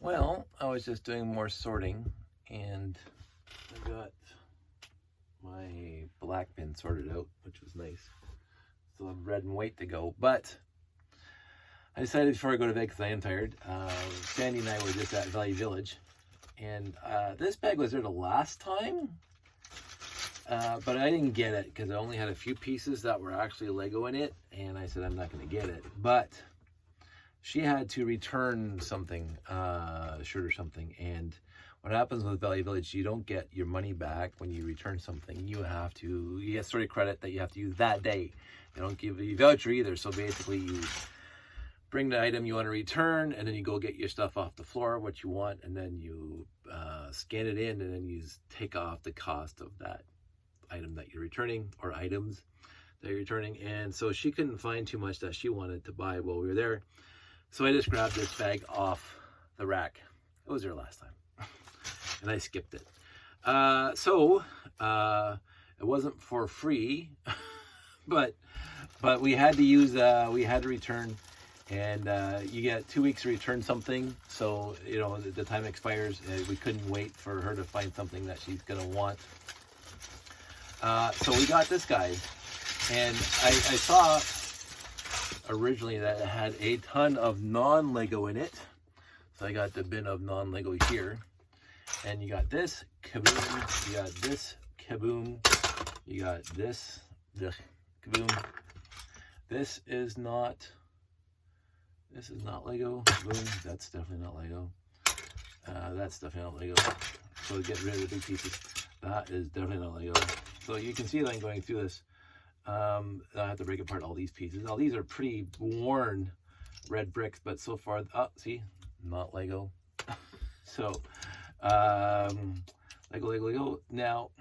Well, I was just doing more sorting, and I got my black bin sorted out, which was nice. Still have red and white to go, but I decided before I go to bed, because I am tired, Sandy and I were just at Valley Village, and this bag was there the last time, but I didn't get it because I only had a few pieces that were actually Lego in it, and I said I'm not going to get it. But she had to return something, a shirt or something, and what happens with Valley Village, you don't get your money back when you return something. You get sort of credit that you have to use that day. They don't give you a voucher either, so basically you bring the item you want to return, and then you go get your stuff off the floor, what you want, and then you scan it in, and then you take off the cost of that item that you're returning, or items that you're returning. And so she couldn't find too much that she wanted to buy while we were there. So I just grabbed this bag off the rack. It was there last time, and I skipped it. So it wasn't for free, but we had to use, we had to return, and you get 2 weeks to return something. So, you know, the time expires. We couldn't wait for her to find something that she's going to want. So we got this guy, and I saw originally that it had a ton of non-Lego in it. So I got the bin of non-Lego here, and you got this kaboom, you got this kaboom, you got this kaboom. This is not Lego. Boom, that's definitely not Lego. That's definitely not Lego. So get rid of the big pieces. That is definitely not Lego. So you can see that I'm going through this. I have to break apart all these pieces. All these are pretty worn red bricks, but so far, see, not Lego. So, Lego. Now,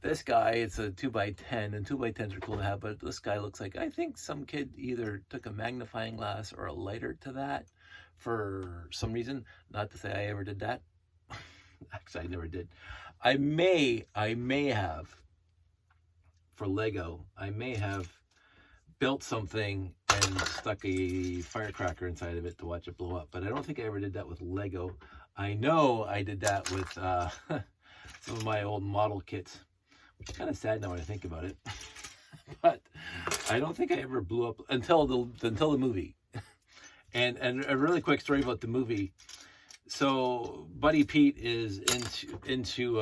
this guy, it's a 2x10, and 2x10s are cool to have, but this guy looks like, I think some kid either took a magnifying glass or a lighter to that for some reason. Not to say I ever did that. Actually, I never did. I may have, for Lego, I may have built something and stuck a firecracker inside of it to watch it blow up, but I don't think I ever did that with Lego. I know I did that with some of my old model kits, which is kind of sad now when I think about it. But I don't think I ever blew up until the movie. And a really quick story about the movie. So Buddy Pete is into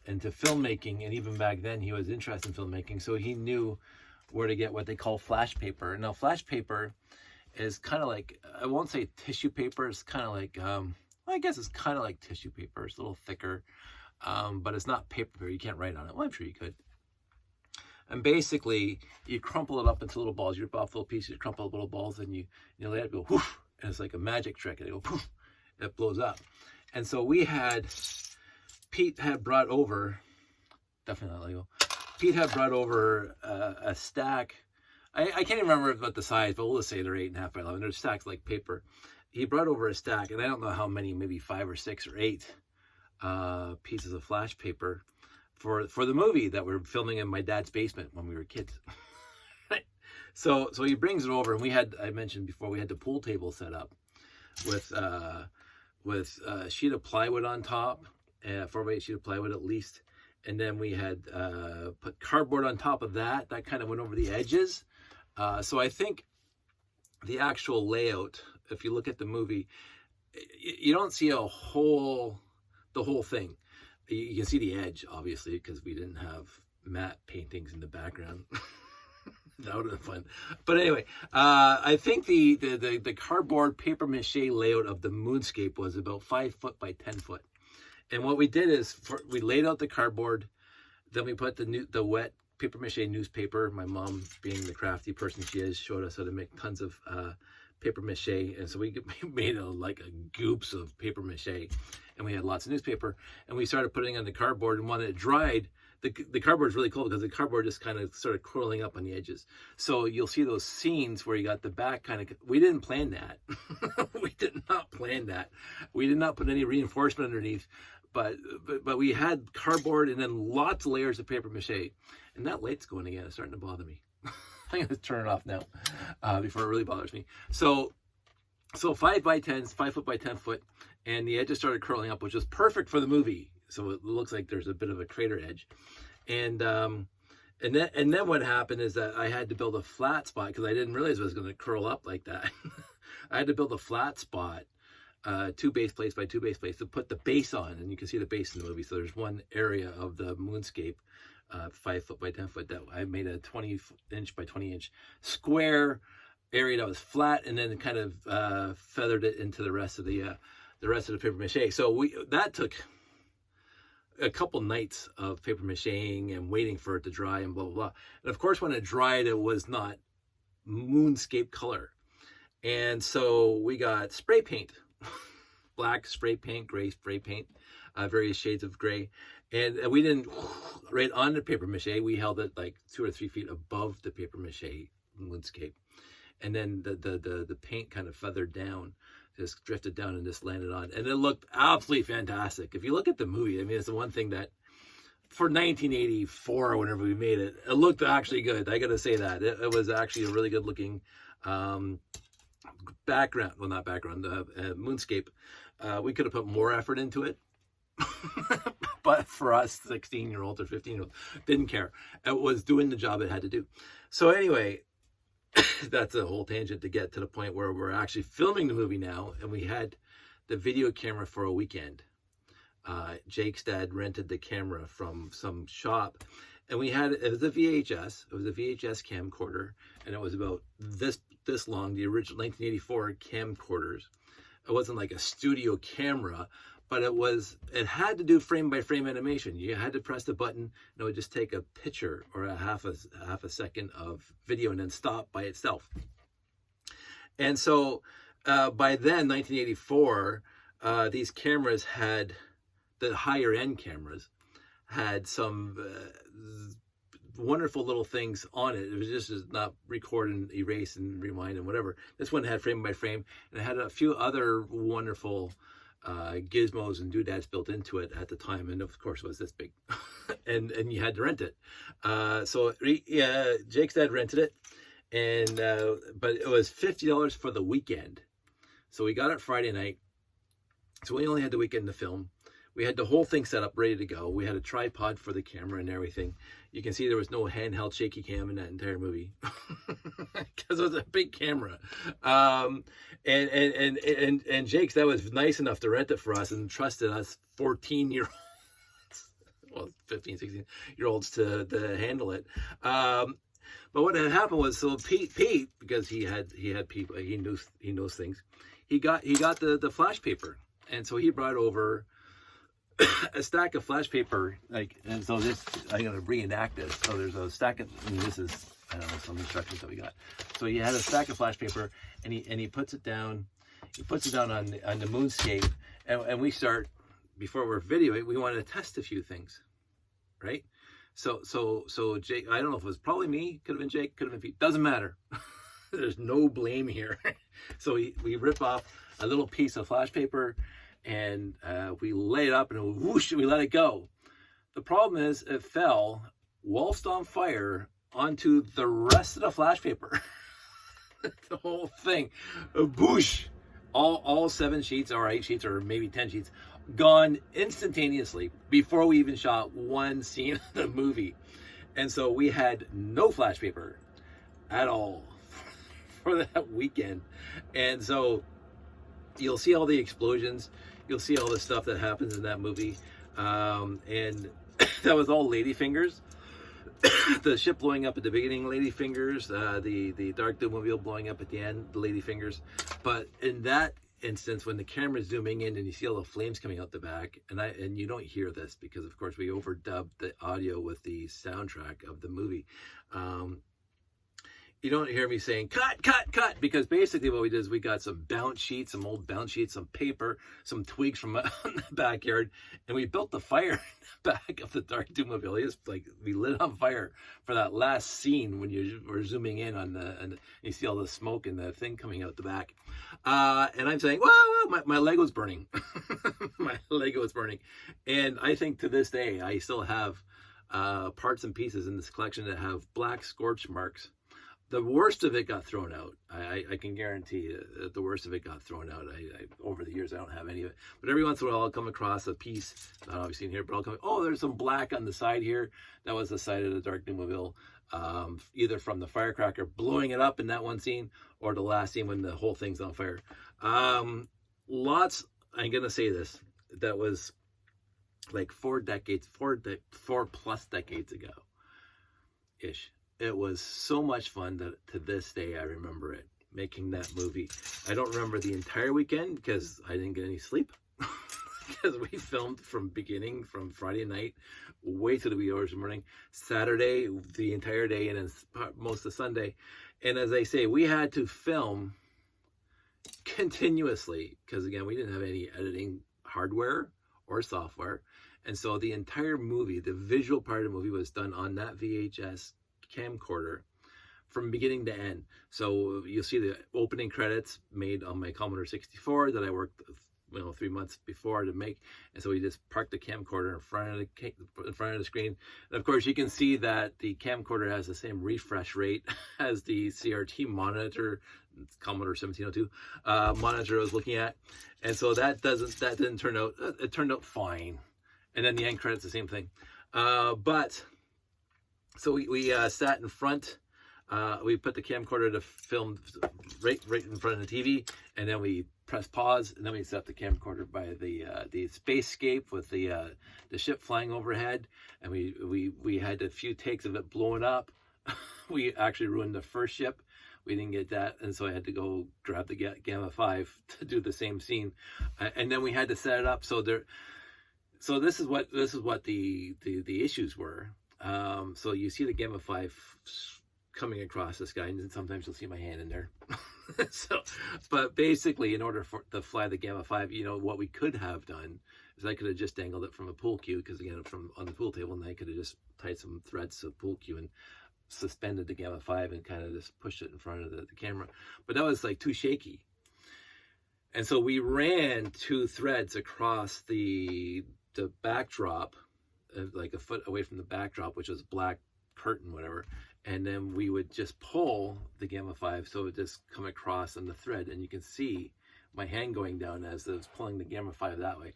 filmmaking, and even back then he was interested in filmmaking. So he knew where to get what they call flash paper. Now flash paper is kind of like, I won't say tissue paper. It's kind of like, I guess it's kind of like tissue paper. It's a little thicker, but it's not paper. You can't write on it. Well, I'm sure you could. And basically, you crumple it up into little balls. You rip off little pieces, you crumple up little balls, and you let it go whoosh, and it's like a magic trick. And it goes poof, it blows up. And so Pete had brought over, definitely not Lego. Pete had brought over a stack. I can't even remember about the size, but we'll just say they're 8.5 by 11. They're stacks like paper. He brought over a stack, and I don't know how many, maybe 5 or 6 or 8 pieces of flash paper for the movie that we're filming in my dad's basement when we were kids. So he brings it over, and I mentioned before, we had the pool table set up with a sheet of plywood on top, 4x8 sheet of plywood at least, and then we had put cardboard on top of that. That kind of went over the edges. So I think the actual layout, if you look at the movie, you don't see the whole thing. You can see the edge, obviously, because we didn't have matte paintings in the background. That would have been fun. But anyway, I think the cardboard paper mache layout of the moonscape was about 5 foot by 10 foot. And what we did is we laid out the cardboard, then we put the wet paper mache newspaper. My mom, being the crafty person she is, showed us how to make tons of paper mache. And so we made like a goops of paper mache, and we had lots of newspaper, and we started putting on the cardboard, and when it dried, the cardboard is really cool because the cardboard just kind of started curling up on the edges. So you'll see those scenes where you got the back kind of, we didn't plan that. We did not plan that. We did not put any reinforcement underneath, but we had cardboard and then lots of layers of paper mache. And that light's going again. It's starting to bother me. I'm going to turn it off now before it really bothers me. So So 5x10s, 5 foot by 10 foot, and the edges started curling up, which was perfect for the movie. So it looks like there's a bit of a crater edge, and then what happened is that I had to build a flat spot because I didn't realize it was going to curl up like that. I had to build a flat spot, 2 base plates by 2 base plates to put the base on, and you can see the base in the movie. So there's one area of the moonscape, 5 foot by 10 foot, that I made a 20-inch by 20-inch square area that was flat, and then kind of feathered it into the rest of the paper mache. So that took a couple nights of paper macheing and waiting for it to dry and blah blah blah. And of course, when it dried, it was not moonscape color, and so we got spray paint, black spray paint, gray spray paint, various shades of gray, and we didn't right on the paper mache. We held it like 2 or 3 feet above the paper mache moonscape, and then the paint kind of feathered down, just drifted down and just landed on, and it looked absolutely fantastic. If you look at the movie, I mean, it's the one thing that for 1984 or whenever we made it, it looked actually good. I gotta say that it was actually a really good looking background. Well, not background, moonscape. We could have put more effort into it. But for us 16-year-olds or 15-year-olds, didn't care. It was doing the job it had to do. So anyway, that's a whole tangent to get to the point where we're actually filming the movie now, and we had the video camera for a weekend. Jake's dad rented the camera from some shop, and it was a VHS. It was a VHS camcorder, and it was about this long, the original 1984 camcorders. It wasn't like a studio camera, but it had to do frame by frame animation. You had to press the button, and it would just take a picture or a half a second of video and then stop by itself. And so by then, 1984, these cameras had, the higher end cameras had some wonderful little things on it. It was just not record and erase and rewind and whatever. This one had frame by frame, and it had a few other wonderful gizmos and doodads built into it at the time, and of course it was this big. and you had to rent it. So Jake's dad rented it, and but it was $50 for the weekend. So we got it Friday night, so we only had the weekend to film. We had the whole thing set up, ready to go. We had a tripod for the camera and everything. You can see there was no handheld shaky cam in that entire movie because it was a big camera. And Jake's dad was nice enough to rent it for us and trusted us 14-year-olds, well, 15, 16-year-olds to handle it. But what had happened was, so Pete, because he had people, he knows things. He got the flash paper, and so he brought over a stack of flash paper, and so this, I'm going to reenact this. So there's a stack of, and this is, I don't know, some instructions that we got. So he had a stack of flash paper, and he puts it down. He puts it down on the moonscape, and we start, before we're videoing, we want to test a few things, right? So Jake, I don't know if it was probably me, could have been Jake, could have been Pete, doesn't matter. There's no blame here. So we rip off a little piece of flash paper, and we lay it up, and whoosh, we let it go. The problem is it fell whilst on fire onto the rest of the flash paper. The whole thing, boosh, all 7 sheets or 8 sheets or maybe 10 sheets gone instantaneously before we even shot one scene of the movie. And so we had no flash paper at all for that weekend. And so you'll see all the explosions, you'll see all the stuff that happens in that movie, and that was all ladyfingers. The ship blowing up at the beginning, ladyfingers. The Dark Doomobile blowing up at the end, the ladyfingers. But in that instance, when the camera's zooming in and you see all the flames coming out the back, and you don't hear this because of course we overdubbed the audio with the soundtrack of the movie. You don't hear me saying, cut, cut, cut, because basically what we did is we got some bounce sheets, some old bounce sheets, some paper, some twigs from the backyard, and we built the fire in the back of the Dark Doomobile. It's like we lit on fire for that last scene when you were zooming in on and you see all the smoke and the thing coming out the back. And I'm saying, whoa, my Lego's burning. My Lego is burning. And I think to this day, I still have parts and pieces in this collection that have black scorch marks The worst of it got thrown out. I can guarantee you that the worst of it got thrown out. Over the years, I don't have any of it. But every once in a while, I'll come across a piece, not obviously in here, but I'll come, oh, there's some black on the side here. That was the side of the Dark Doomobile, either from the firecracker blowing it up in that one scene, or the last scene when the whole thing's on fire. Lots, I'm going to say this, that was like 4 plus decades ago ish. It was so much fun that to this day I remember it, making that movie. I don't remember the entire weekend because I didn't get any sleep, because we filmed from Friday night way to the wee hours of the morning, Saturday the entire day, and then most of Sunday. And as I say, we had to film continuously because, again, we didn't have any editing hardware or software. And so the entire movie, the visual part of the movie, was done on that VHS camcorder from beginning to end. So you'll see the opening credits made on my Commodore 64 that I worked 3 months before to make. And so we just parked the camcorder in front of the screen. And of course, you can see that the camcorder has the same refresh rate as the CRT monitor, Commodore 1702 monitor I was looking at. And so that didn't turn out. It turned out fine. And then the end credits, the same thing. But so we sat in front. We put the camcorder to film right in front of the TV, and then we press pause, and then we set the camcorder by the spacescape with the ship flying overhead, and we had a few takes of it blowing up. We actually ruined the first ship. We didn't get that, and so I had to go grab the Gamma 5 to do the same scene, and then we had to set it up so there. So this is what the issues were. So you see the Gamma 5 coming across the sky, and sometimes you'll see my hand in there. But basically, in order to fly the Gamma 5, what we could have done is I could have just dangled it from a pool cue, because again, from on the pool table, and I could have just tied some threads to the pool cue and suspended the Gamma 5 and kind of just pushed it in front of the camera. But that was like too shaky. And so we ran 2 threads across the backdrop, like a foot away from the backdrop, which was black curtain, whatever, and then we would just pull the Gamma 5 so it would just come across on the thread, and you can see my hand going down as I was pulling the Gamma 5 that way.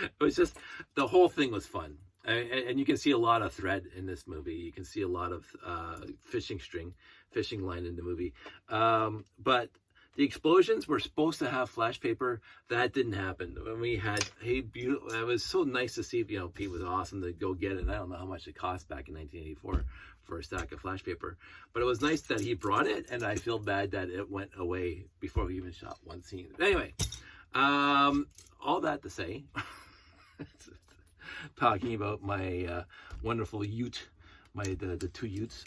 It was just, the whole thing was fun. And you can see a lot of thread in this movie. You can see a lot of fishing line in the movie. But the explosions were supposed to have flash paper. That didn't happen. When we had, beautiful, it was so nice to see, Pete was awesome to go get it. And I don't know how much it cost back in 1984 for a stack of flash paper. But it was nice that he brought it, and I feel bad that it went away before we even shot one scene. But anyway, all that to say, talking about my wonderful ute, the 2 utes.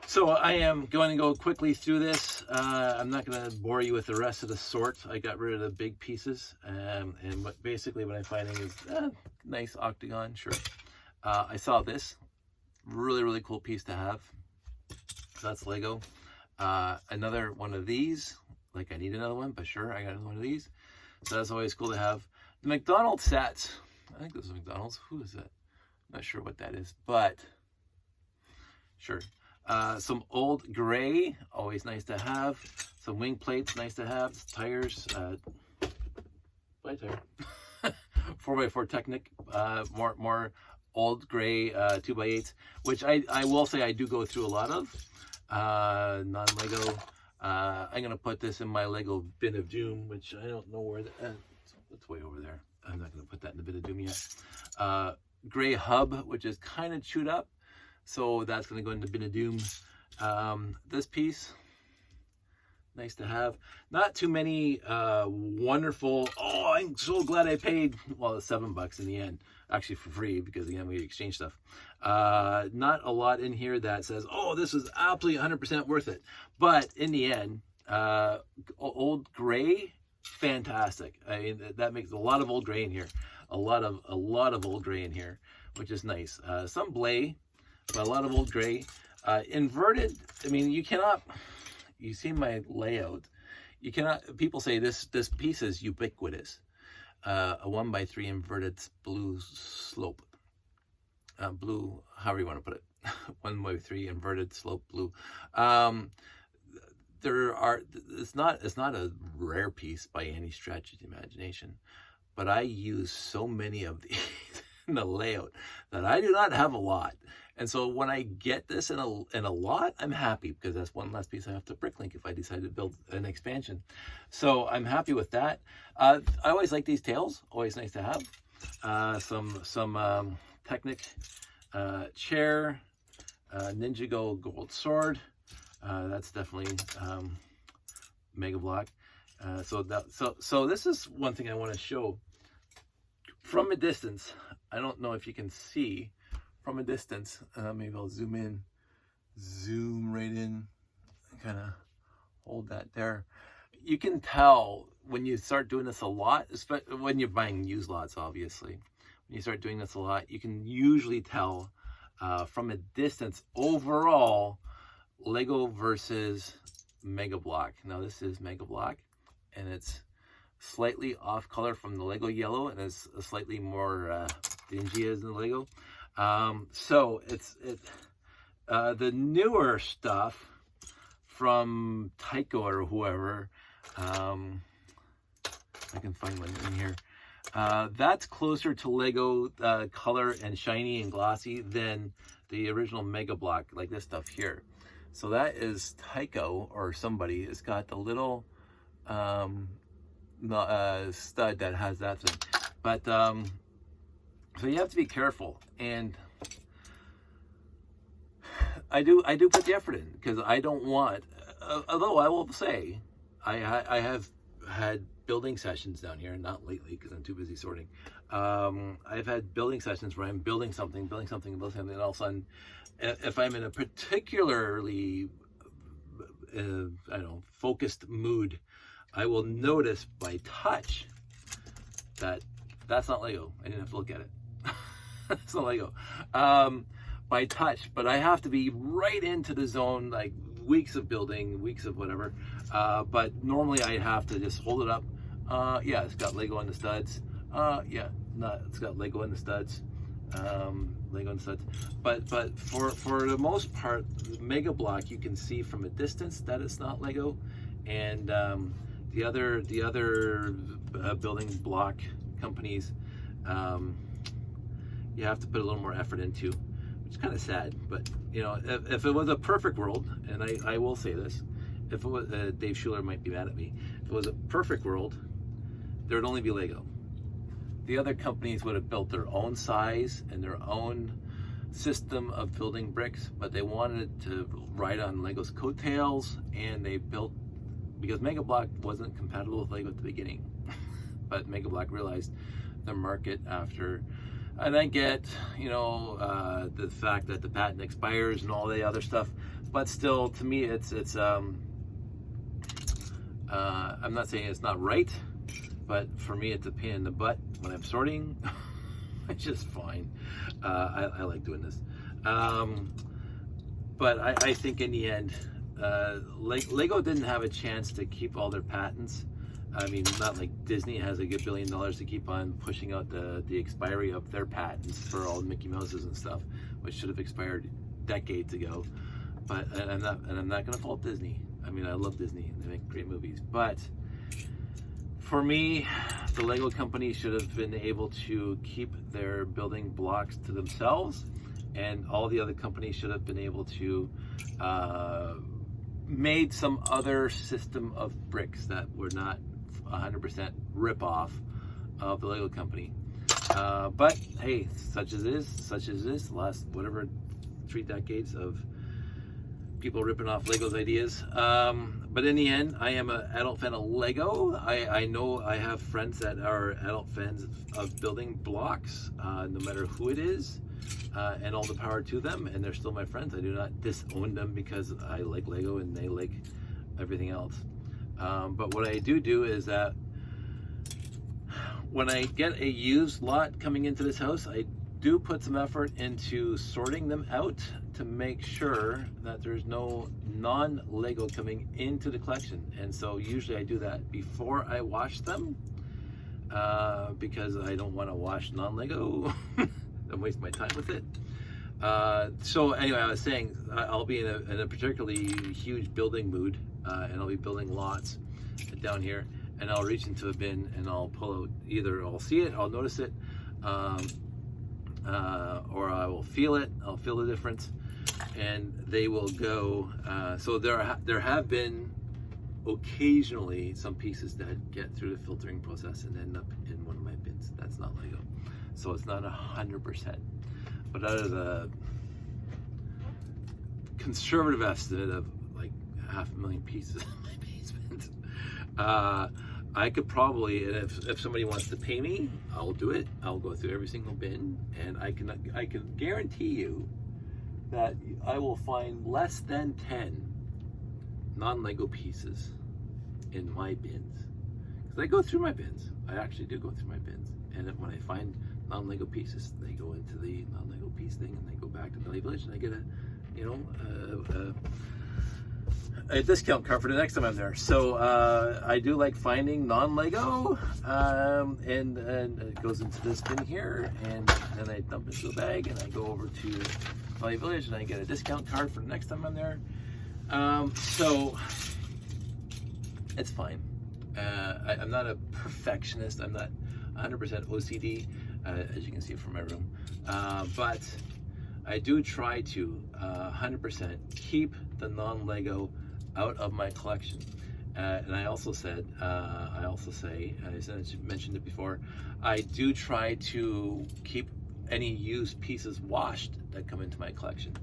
So I am going to go quickly through this. I'm not going to bore you with the rest of the sort. I got rid of the big pieces. And basically what I'm finding is nice octagon, sure. I saw this. Really, really cool piece to have. So that's Lego. Another one of these. Like I need another one, but sure, I got another one of these. So that's always cool to have. The McDonald's sets. I think this is McDonald's. Who is that? Not sure what that is, but sure. Some old gray, always nice to have. Some wing plates, nice to have. Tires, by tire. 4x4 Technic, more old gray 2x8s, which I will say I do go through a lot of. Non-Lego. I'm going to put this in my Lego bin of doom, which I don't know where it's way over there. I'm not going to put that in the bin of doom yet. Gray hub, which is kind of chewed up. So that's going to go into bin of doom. This piece, nice to have. Not too many wonderful, oh, I'm so glad I paid, well, it's $7 in the end. Actually for free, because again, we exchange stuff. Not a lot in here that says, oh, this is absolutely 100% worth it. But in the end, old gray, fantastic. I mean, that makes a lot of old gray in here. A lot of old gray in here, which is nice. Some blay, but a lot of old gray. Inverted, I mean, you cannot, you see my layout, you cannot, people say this piece is ubiquitous. A 1x3 inverted blue slope. blue, however you want to put it, 1x3 inverted slope blue. Um, it's not a rare piece by any stretch of the imagination, but I use so many of these in the layout that I do not have a lot. And so when I get this in a lot, I'm happy, because that's one less piece I have to bricklink if I decide to build an expansion. So I'm happy with that. I always like these tails, always nice to have. Some Technic chair, Ninjago gold sword. That's definitely Mega Block. So this is one thing I want to show from a distance. I don't know if you can see from a distance. Maybe I'll zoom right in, kind of hold that there. You can tell when you start doing this a lot, especially when you're buying used lots, obviously. When you start doing this a lot, you can usually tell from a distance overall Lego versus Mega Block. Now this is Mega Block, and it's slightly off color from the Lego yellow, and it's a slightly more dingy as the Lego. So it's the newer stuff from Tyco or whoever. I can find one in here. That's closer to Lego color and shiny and glossy than the original Mega Block, like this stuff here. So that is Tyco or somebody. It's got the little stud that has that thing. But so you have to be careful, and I do put the effort in, because I don't want, although I will say I have had building sessions down here, not lately because I'm too busy sorting. I've had building sessions where I'm building something, and all of a sudden, if I'm in a particularly I don't know, focused mood, I will notice by touch that that's not Lego. I didn't have to look at it. It's not Lego. By touch, but I have to be right into the zone, like weeks of building, weeks of whatever. But normally I have to just hold it up. Yeah, it's got Lego on the studs. Yeah, it's got Lego on the studs. Lego on the studs. But for the most part, Mega Block, you can see from a distance that it's not Lego, and the other building block companies, you have to put a little more effort into, which is kind of sad. But you know, if it was a perfect world, and I will say this, if it was Dave Schuler might be mad at me, if it was a perfect world, there would only be Lego. The other companies would have built their own size and their own system of building bricks, but they wanted to ride on Lego's coattails, and they built, because Mega Block wasn't compatible with Lego at the beginning. But Mega Block realized the market after, and I get, you know, the fact that the patent expires and all the other stuff, but still, to me, it's I'm not saying it's not right, but for me, it's a pain in the butt when I'm sorting. It's just fine. I like doing this. But I think in the end, Lego didn't have a chance to keep all their patents. I mean, not like Disney has a good $1 billion to keep on pushing out the expiry of their patents for all the Mickey Mouses and stuff, which should have expired decades ago. But I'm not going to fault Disney. I mean, I love Disney; they make great movies. But for me, the Lego company should have been able to keep their building blocks to themselves, and all the other companies should have been able to made some other system of bricks that were not 100% rip-off of the Lego company. But hey, such as this, the last whatever 3 decades of people ripping off Lego's ideas. But in the end, I am an adult fan of Lego. I know I have friends that are adult fans of building blocks, no matter who it is, and all the power to them, and they're still my friends. I do not disown them because I like Lego and they like everything else. But what I do is that when I get a used lot coming into this house, I do put some effort into sorting them out to make sure that there's no non-Lego coming into the collection. And so usually I do that before I wash them, because I don't want to wash non-Lego and waste my time with it. So anyway, I was saying I'll be in a particularly huge building mood, and I'll be building lots down here, and I'll reach into a bin and I'll pull out, either I'll see it, I'll notice it, or I will feel it, I'll feel the difference, and they will go. So there have been occasionally some pieces that get through the filtering process and end up in one of my bins. That's not Lego, so it's not 100%. But out of the conservative estimate of like 500,000 pieces in my basement, I could probably, and if somebody wants to pay me, I'll do it. I'll go through every single bin, and I can guarantee you that I will find less than 10 non-Lego pieces in my bins. Because I go through my bins. I actually do go through my bins, and when I find non-Lego pieces, they go into the non-Lego piece thing, and they go back to Valley Village, and I get a discount card for the next time I'm there. So I do like finding non-Lego, and it goes into this bin here, and then I dump it into a bag, and I go over to Valley Village, and I get a discount card for the next time I'm there. So it's fine. I'm not a perfectionist. I'm not 100% OCD, as you can see from my room, but I do try to 100% keep the non-Lego out of my collection. And I also say, I mentioned it before, I do try to keep any used pieces washed that come into my collection,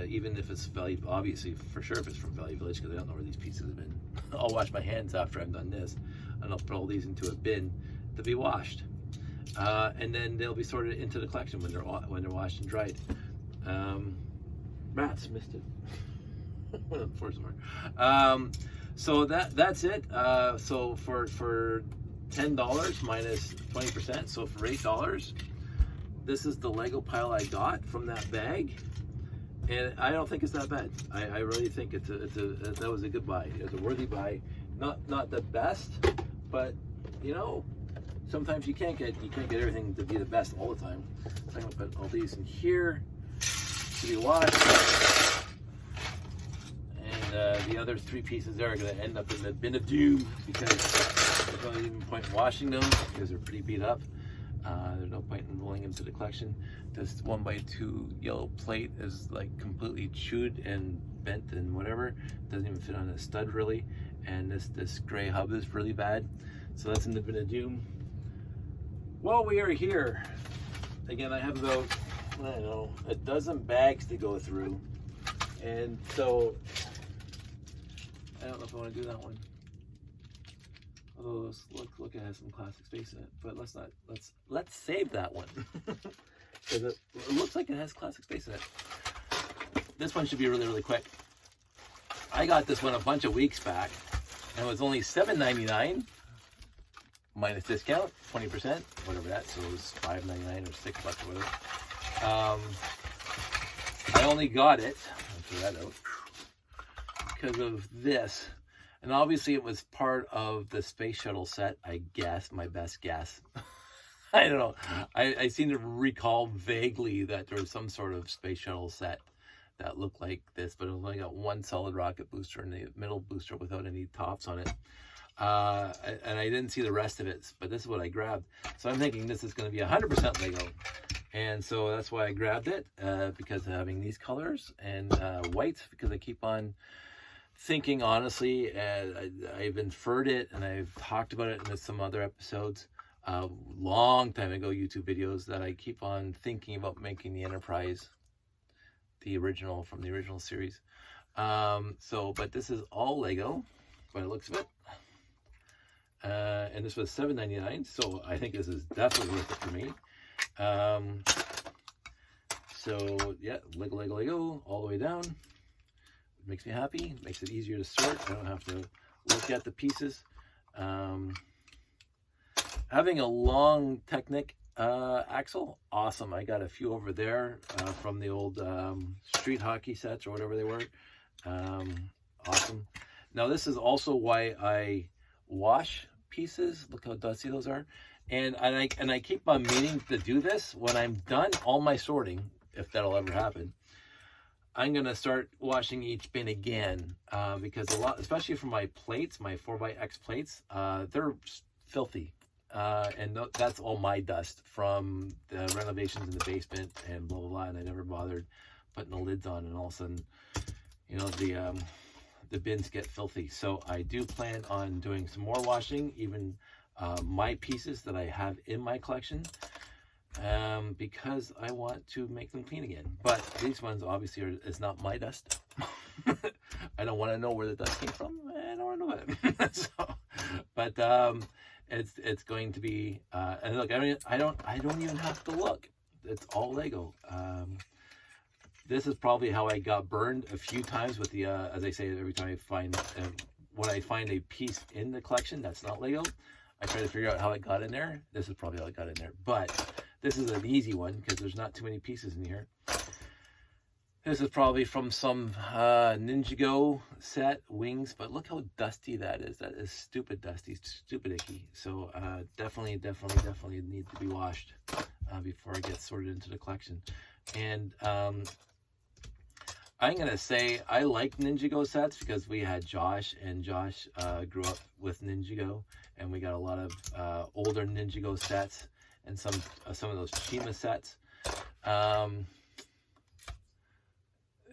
even if it's obviously for sure if it's from Valley Village, because I don't know where these pieces have been. I'll wash my hands after I've done this, and I'll put all these into a bin to be washed, and then they'll be sorted into the collection when they're washed and dried. Rats missed it. So that's it. So for $10 minus 20%, so for $8, this is the Lego pile I got from that bag, and I don't think it's that bad. I really think that was a good buy. It was a worthy buy. Not the best, but you know, sometimes you can't get everything to be the best all the time. So I'm gonna put all these in here to be washed, and the other 3 pieces there are gonna end up in the bin of doom, because there's no even point in washing them because they're pretty beat up. There's no point in rolling into the collection. This 1x2 yellow plate is like completely chewed and bent and whatever. Doesn't even fit on a stud really. And this gray hub is really bad. So that's in the bin of doom. While we are here, again, I have about, I don't know, a dozen bags to go through. And so, I don't know if I want to do that one. Although look, it has some classic space in it, but let's save that one. Because it looks like it has classic space in it. This one should be really, really quick. I got this one a bunch of weeks back, and it was only $7.99 minus discount, 20%, whatever that. So it was $5.99 or $6 or whatever. I only got it, I'll throw that out, because of this. And obviously it was part of the space shuttle set, I guess, my best guess. I don't know. I seem to recall vaguely that there was some sort of space shuttle set that looked like this, but it only got one solid rocket booster and the middle booster without any tops on it. And I didn't see the rest of it, but this is what I grabbed. So I'm thinking this is going to be 100% Lego. And so that's why I grabbed it, because of having these colors, and white, because I keep on thinking, honestly, I've inferred it and I've talked about it in some other episodes, long time ago, YouTube videos, that I keep on thinking about making the Enterprise, the original from the original series. But this is all Lego by the looks of it. And this was $7.99, so I think this is definitely worth it for me. So yeah, Lego, all the way down. It makes me happy, makes it easier to sort. I don't have to look at the pieces. Having a long Technic axle, awesome. I got a few over there from the old street hockey sets or whatever they were. Awesome. Now this is also why I wash pieces. Look how dusty those are. And I keep on meaning to do this when I'm done all my sorting. if that'll ever happen. I'm going to start washing each bin again because a lot, especially for my plates, my 4x plates, they're filthy. And that's all my dust from the renovations in the basement and blah, blah, blah. And I never bothered putting the lids on, and all of a sudden, you know, the bins get filthy. So I do plan on doing some more washing, even my pieces that I have in my collection, because I want to make them clean again. But these ones obviously is not my dust. I don't want to know where the dust came from. I don't want to know it. So, but it's going to be and look, I mean, I don't even have to look. It's all Lego. This is probably how I got burned a few times with the as I say, every time I find when I find a piece in the collection that's not Lego, I try to figure out how it got in there. This is probably how it got in there, but this is an easy one because there's not too many pieces in here. This is probably from some Ninjago set, wings, but look how dusty that is. That is stupid dusty, stupid icky. So definitely needs to be washed before it gets sorted into the collection. And I'm going to say I like Ninjago sets because we had Josh, and Josh grew up with Ninjago, and we got a lot of older Ninjago sets and some of those Chima sets.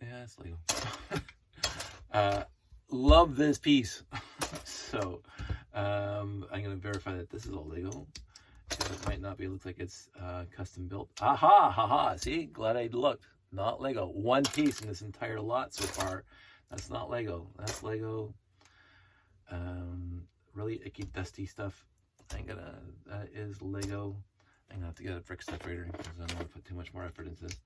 Yeah, it's Lego. Love this piece. So I'm going to verify that this is all Lego. It might not be. It looks like it's custom built. Aha! Haha! See? Glad I looked. Not Lego. One piece in this entire lot so far. That's not Lego. That's Lego. Really icky, dusty stuff. That is Lego. I'm going to have to get a brick separator because I don't want to put too much more effort into this.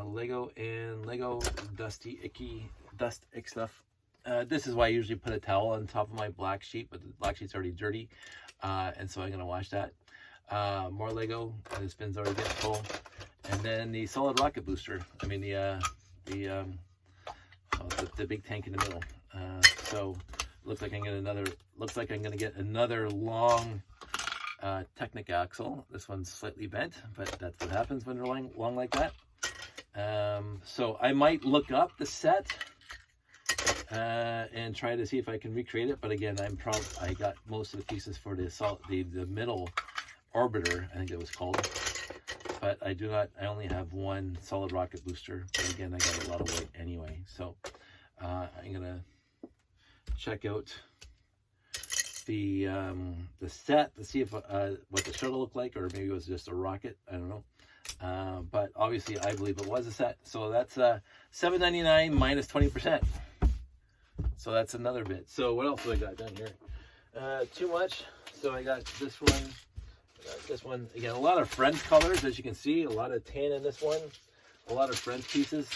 Lego and Lego dusty, icky, ick stuff. This is why I usually put a towel on top of my black sheet, but the black sheet's already dirty, and so I'm gonna wash that. More Lego. This bin's already getting full, and then the solid rocket booster. I mean the big tank in the middle. So looks like I'm gonna get another long Technic axle. This one's slightly bent, but that's what happens when they're long like that. So I might look up the set and try to see if I can recreate it. But again, I got most of the pieces for the middle orbiter, I think it was called. But I only have one solid rocket booster. But again, I got a lot of weight anyway. So I'm gonna check out the set to see if what the shuttle looked like, or maybe it was just a rocket. I don't know. But obviously I believe it was a set. So that's $7.99 minus 20%. So that's another bit. So what else do I got down here? Too much. So I got this one. This one again, a lot of French colors, as you can see, a lot of tan in this one, a lot of French pieces.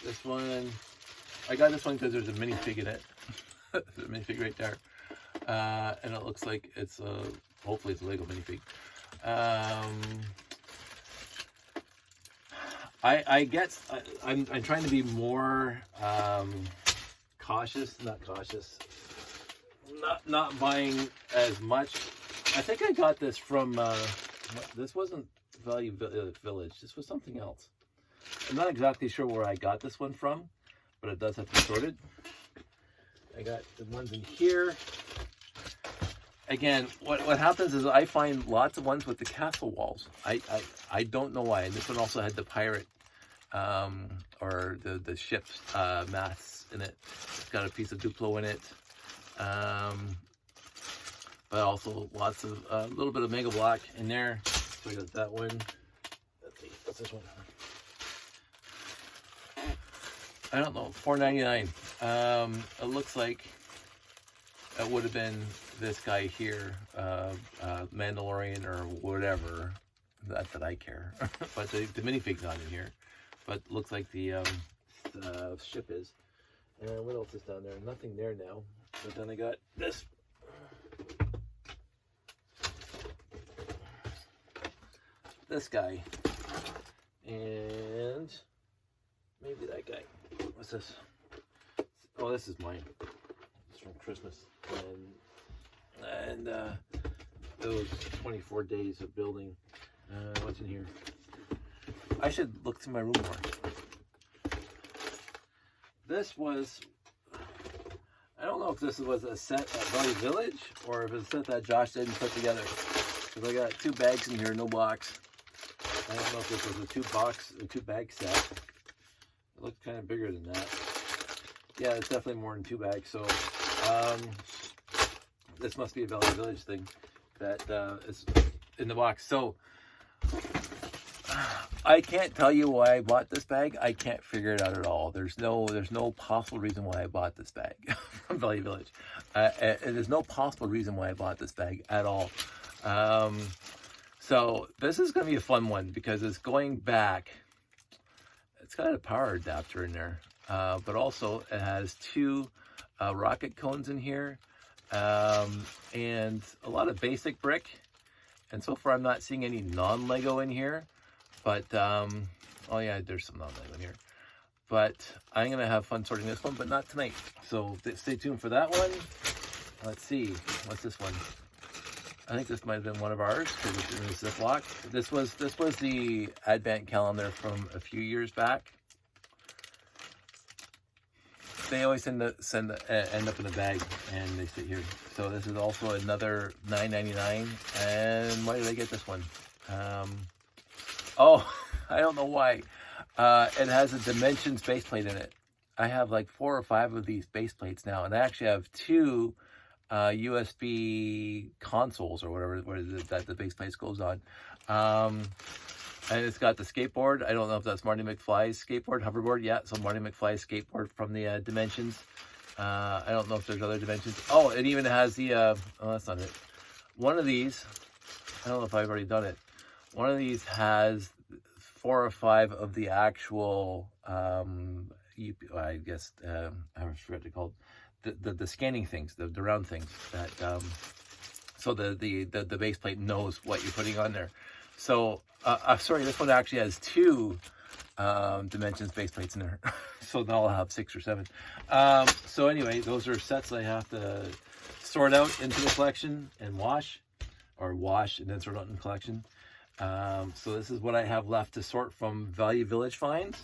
This one, I got this one because there's a minifig in it. There's a minifig right there, and it looks like it's hopefully it's a Lego minifig. I guess I'm trying to be more cautious, not buying as much. I think I got this from this wasn't Value Village. This was something else. I'm not exactly sure where I got this one from, but it does have to be sorted. I got the ones in here. Again, what happens is I find lots of ones with the castle walls. I don't know why. And this one also had the pirate or the ship's masts in it. It's got a piece of Duplo in it. But also lots of a little bit of Mega Block in there. So I got that one. Let's see, what's this one? I don't know, $4.99. It looks like it would have been this guy here, Mandalorian or whatever. Not that I care, but the minifig's not in here. But looks like the ship is. And what else is down there? Nothing there now. But then I got this. This guy. And maybe that guy. What's this? Oh, this is mine. It's from Christmas. And those 24 days of building. What's in here? I should look through my room more. This was, I don't know if this was a set at Valley Village or if it's a set that Josh didn't put together. Because I got 2 bags in here, no box. I don't know if this was a 2 bag set. It looked kind of bigger than that. Yeah, it's definitely more than 2 bags. So this must be a Valley Village thing that is in the box. So I can't tell you why I bought this bag. I can't figure it out at all. There's no possible reason why I bought this bag from Valley Village. There's no possible reason why I bought this bag at all. So this is going to be a fun one because it's going back. It's got a power adapter in there, but also it has 2 rocket cones in here, and a lot of basic brick. And so far I'm not seeing any non-Lego in here, but oh yeah, there's some non-Lego in here. But I'm going to have fun sorting this one, but not tonight. So stay tuned for that one. Let's see, what's this one? I think this might have been one of ours because it's in the Ziploc. This was the Advent calendar from a few years back. They always end up in a bag and they sit here. So this is also another $9.99. And why did I get this one? Oh, I don't know why. It has a Dimensions base plate in it. I have like 4 or 5 of these base plates now, and I actually have 2 USB consoles or whatever it is that the base plate goes on. And it's got the skateboard. I don't know if that's Marty McFly's skateboard, hoverboard. Yeah, so Marty McFly's skateboard from the Dimensions. I don't know if there's other Dimensions. Oh, it even has the, oh, that's not it. One of these, I don't know if I've already done it. One of these has 4 or 5 of the actual, I guess, I forget what they're called. The scanning things, the round things that so the base plate knows what you're putting on there. So sorry, this one actually has 2 Dimensions base plates in there. So now I'll have 6 or 7. So anyway, those are sets I have to sort out into the collection and wash and then sort out in the collection. So this is what I have left to sort from Value Village finds.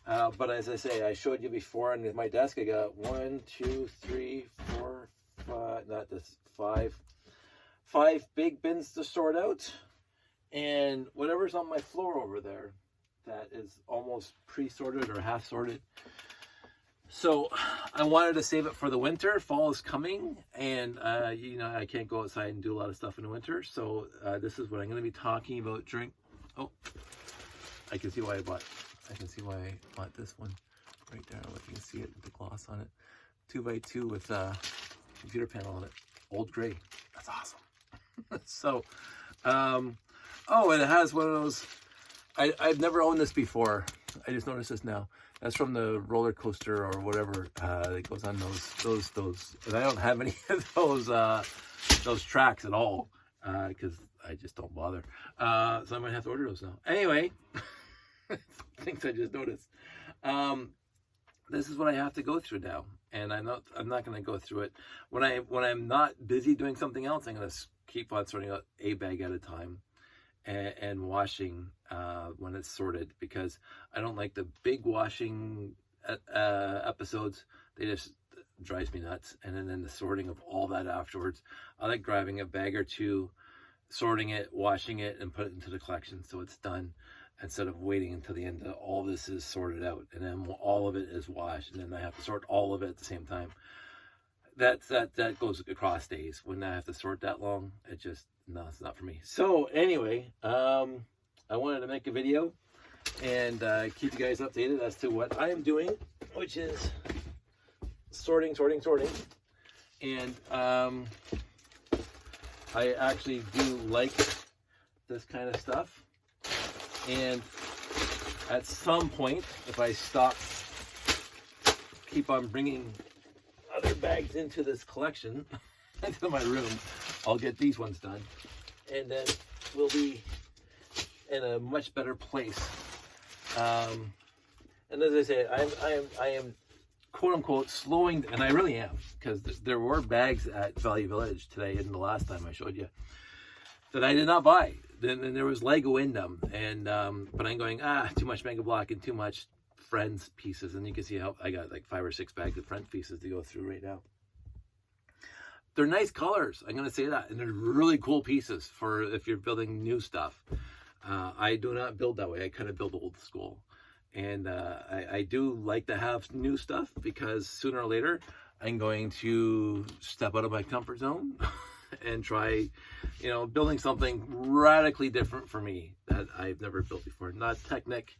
But as I say, I showed you before on my desk, I got 1, 2, 3, 4, 5, not this, 5 big bins to sort out. And whatever's on my floor over there, that is almost pre-sorted or half sorted. So I wanted to save it for the winter. Fall is coming, and you know, I can't go outside and do a lot of stuff in the winter. So this is what I'm going to be talking about during. Oh, I can see why I bought this one right there. Look, you can see it with the gloss on it. 2x2 with a computer panel on it. Old gray. That's awesome. So, oh, and it has one of those. I've never owned this before. I just noticed this now. That's from the roller coaster or whatever that goes on those. And I don't have any of those tracks at all because I just don't bother. So I might have to order those now. Anyway, things I just noticed. This is what I have to go through now, and I'm not going to go through it when I'm not busy doing something else. I'm going to keep on sorting out a bag at a time. And washing when it's sorted, because I don't like the big washing episodes. They just drives me nuts. And then the sorting of all that afterwards. I like grabbing a bag or 2, sorting it, washing it, and put it into the collection so it's done, instead of waiting until the end of all this is sorted out and then all of it is washed and then I have to sort all of it at the same time. That goes across days. When I have to sort that long, it just, no, it's not for me. So anyway, I wanted to make a video and keep you guys updated as to what I am doing, which is sorting. And I actually do like this kind of stuff. And at some point, if I keep on bringing other bags into this collection, into my room, I'll get these ones done, and then we'll be in a much better place. And as I say, I am quote unquote slowing, and I really am, because there were bags at Value Village today and the last time I showed you. that I did not buy. Then there was Lego in them, and but I'm going, too much Mega Block and too much Friends pieces, and you can see how I got like 5 or 6 bags of Friends pieces to go through right now. They're nice colors, I'm going to say that, and they're really cool pieces for if you're building new stuff. I do not build that way. I kind of build old school, and I do like to have new stuff because sooner or later I'm going to step out of my comfort zone and try, you know, building something radically different for me that I've never built before. Not Technic,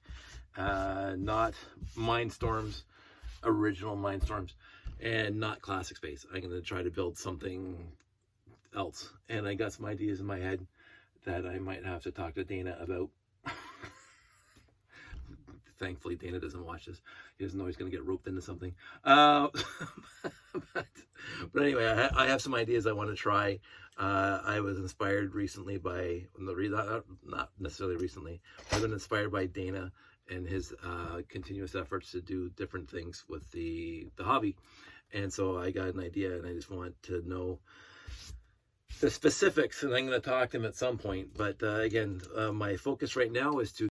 not Mindstorms, original Mindstorms, and not Classic Space. I'm going to try to build something else. And I got some ideas in my head that I might have to talk to Dana about. Thankfully, Dana doesn't watch this. He doesn't know he's going to get roped into something. But anyway, I have some ideas I want to try. I was inspired recently by, not necessarily recently, I've been inspired by Dana and his continuous efforts to do different things with the hobby. And so I got an idea, and I just want to know the specifics, and I'm going to talk to him at some point. But again, my focus right now is to